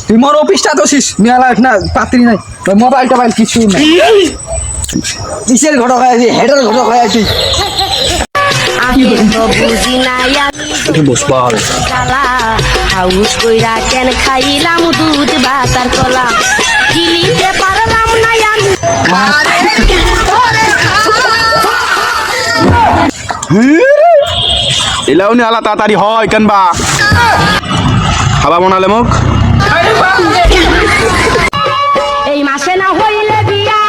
তুই মোর অফিসটা তো ছিস মেলা না পাত্রী নাই মোবাইল টোবাইল কিছু নাই কিসের ঘটক হয়ে আছি হেডের ঘটক হয়ে আছি বসবা হাউস কইরা কেন খাইলাম দুধ বাতার কলা কিলিতে পারলাম না এলাউনি আলা তাড়াতাড়ি হয় কেন বা খাবা বনালে মোক এই মাসে না হইলে বিয়া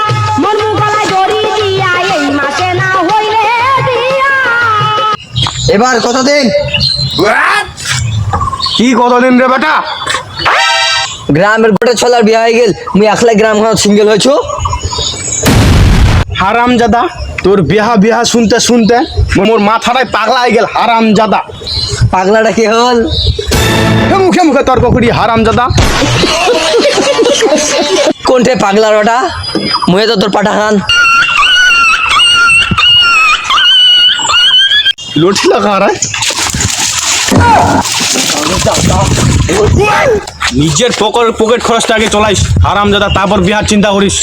মন গলায় দড়ি দিয়া এই মাসে না হইলে বিয়া এবার কতদিন কি কতদিন রে বেটা গ্রামের গোটে ছলার বিয়ে হয়ে গেল মুই একলাই গ্রাম সিঙ্গেল হয়েছো হারাম জাদা তোর বিহা বিহা শুনতে শুনতে মোর মাথাটাই পাগলা হয়ে গেল হারাম জাদা পাগলাটা কি হল মুখে মুখে তর্ক করি হারাম জাদা কোনটে পাগলার ওটা মুয়ে তো তোর পাঠান লুটি লাগা রে নিজের পকেট খরচটা আগে চলাইস হারাম জাদা তারপর বিহার চিন্তা করিস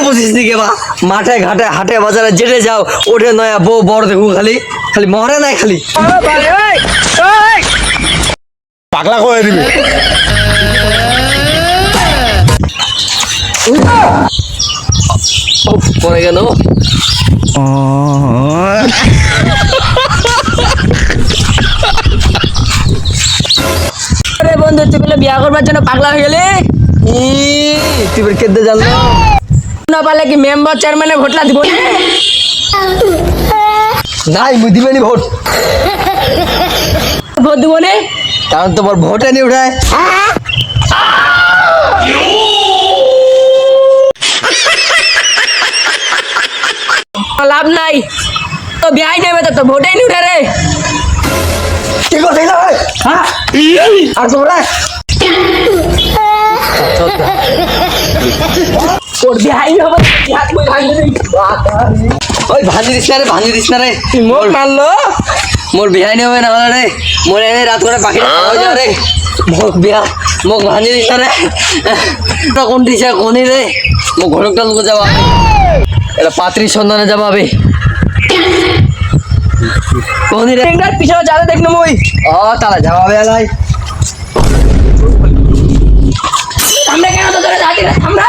বুঝিস নি কেবা মাঠে ঘাটে হাটে বাজারে যেটে যাও ওঠে নয়া বউ বড় দেখু খালি খালি মরে নাই খালি পাগলা করে দিবি পরে গেল বন্ধু তুই বলে বিয়া করবার জন্য পাগলা হয়ে গেলি তুই কেঁদে জানলো না পারলে কি মেম্বার চেয়ারম্যানে ভোটলা দিব নাই মুই দিবেনি ভোট ভোট দিব নে কারণ তোমার ভোটে নি উঠায় লাভ নাই তো বিয়াই নেবে তো ভোটে নি উঠে রে কি করছিস হ্যাঁ আর তোমরা তোর বিয়াই হবে হাত কই ভাঙি দিই ওই ভাঙি দিস না রে মোর মারলো মোর বিয়াই নেবে না রে মোর এনে রাত করে পাখি হয়ে যা রে মোক ভাঙি দিস না রে কোন দিছে কোনি রে মোক ঘরকটা লোক যাবা এটা পাত্রী সন্ধানে যাবাবে কোনি রে এঙ্গার পিছনে যাবে দেখনো মই তালা যাবাবে আলাই আমরা কেন তো ধরে যাচ্ছি না আমরা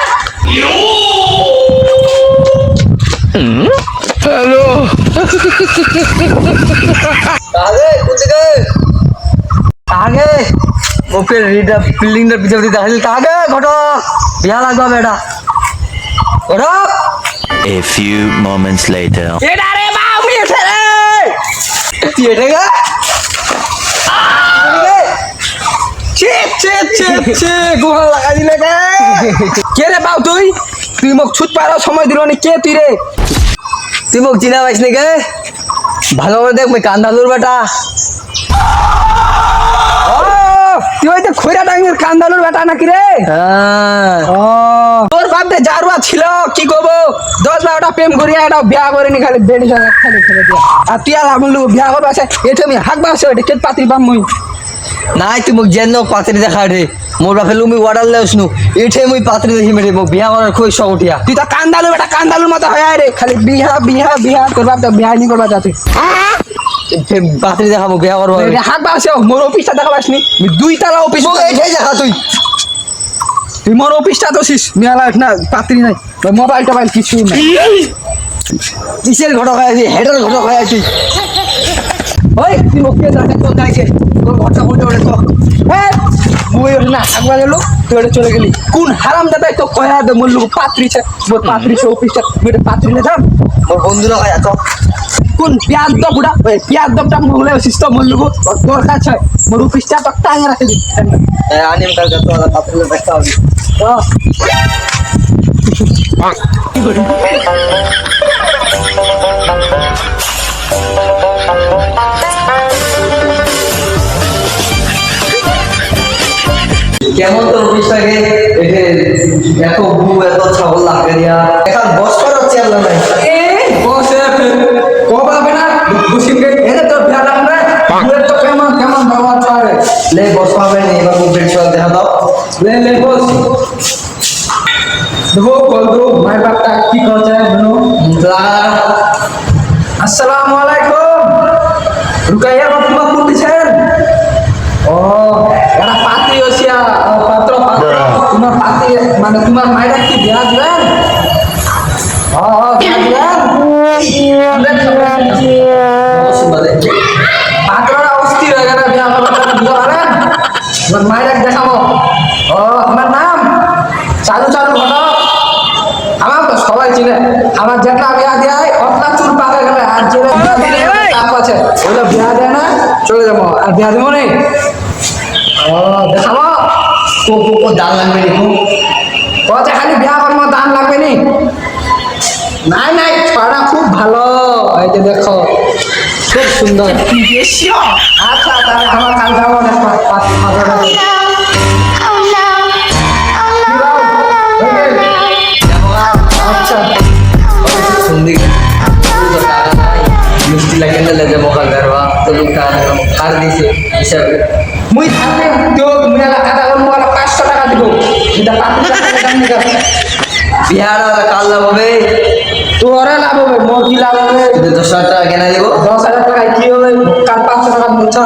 হ্যালো আগে কোন দিকে আগে ও ফির রিডা বিল্ডিংটার পিছনে দিতে আসলে আগে ঘটক বিয়া লাগবে বেটা ঘটক A few moments later. এটা রে বাউ মিছে রে তুই এটা গা ছে গোহা লাগা দিলে কে রে বাউ তুই মোক ছুট পারার সময় দিল নি কে তুই রে তুই মোক চিনা পাইস নি কে ভালো করে দেখ মই কান্দালুর বেটা তুই হয়তো খৈরা ডাঙ্গের কান্দালুর বেটা নাকি রে তোর বাপে জারুয়া ছিল কি করবো 10-12টা প্রেম করিয়া এটা বিয়া করে নি খালি বেড়ি খালি খেলে দিয়া আর তুই আর আমল বিয়া করবে আছে এটা আমি হাক বাসে এটা কে পাত্রী পাম মই নাই তুই মোক যেন পাত্রী দেখা রে মোর বাপে লুমি অর্ডার লেছনু এঠে মই পাত্রী দেখি মেরে মোক বিয়া করার খুব শখ উঠিয়া তুই তো কান্দালু বেটা কান্দালুর মতো হয় রে খালি বিয়া তোর বাপ তো বিয়া নি করবা যাতে পাত্রী দেখাবো বিয়া করবো হাক বাসে মোর অফিসটা দেখা পাসনি 2 তলা অফিস এঠে দেখা তুই মোর অফিসটা তো ছিস মেলা না পাত্রী নাই মোবাইল টোবাইল কিছু নাই কিসের ঘটক হয়ে আছি হেডের ঘটক হয়ে আছি ওই তুই মোক কে জানে কোন যাইছে তোর ঘটনা বলতে ওরে তো মুই ওরে না আগবা গেল তুই ওরে চলে গেলি কোন হারাম দাদা তো কয়া দে মোর লোক পাত্রী ছে মোর পাত্রী সে অফিসটা মেরে পাত্রী না যাম মোর বন্ধুরা হয় তো কোন পিয়াজ দ বুড়া ওই পিয়াজ দটা মোলে সিস্টেম মোর লোক তোর কাছে মোর অফিসটা তো টাঙে রাখে দি আনিম কাল তো ওরা পাত্রী দেখা হবে কেমন তোর অফিসটাকে এত বউ এত ছাগল লাগে দিয়া এখন বস করার চেয়ার নাই বস কবা বেনা খুশি কে এনে তো বিয়া লাগবে তো কেমন কেমন ব্যবহার করে লে বস পাবে নি এবার মুখ বের চল দেখা দাও লে বস দেখো কল দো মাই বাপটা কি করছে জানো আসসালামু আলাইকুম রুকাইয়া বাবু কোন দিছেন ও এরা পাত্রী হইছিয়া পাত্র তোমার পাত্রী মানে তোমার মাইরা কি বিয়া দিবেন ও বিয়া দিবেন পাত্ররা অস্থির হয়ে গেল বিয়া করবেন বিয়া করেন তোমার মাইরা দেখাবো ও আমার নাম চালু চালু ঘটক আমার তো সবাই চিনে আমার যেটা বিয়া দেয় অতটা চুল পাকে গেলে আর যেটা তাপ আছে ওগুলো বিয়া দেয় না চলে যাবো আর বিয়া দেবো নেই ও দেখাবো দান লাগবে নি কত খালি বিয়া করবো দান লাগবে নি নাই নাই পাড়া খুব ভালো এই যে দেখো খুব সুন্দর আচ্ছা তাহলে আমার কাল যাবো আচ্ছা মিষ্টি লাগে না লেজে মকা গরবা তো লুকা হার দিছে হিসাবে মুই থাকবে তো মুই টাকা করবো 500 টাকা দিব এটা 500 টাকা দাম নিকা বিহার কাল লাভ হবে তোরা লাভ হবে মোর কি লাভ হবে 10,000 টাকা কেনা দিব 10,000 টাকা কি হবে কাল 500 টাকা মুছা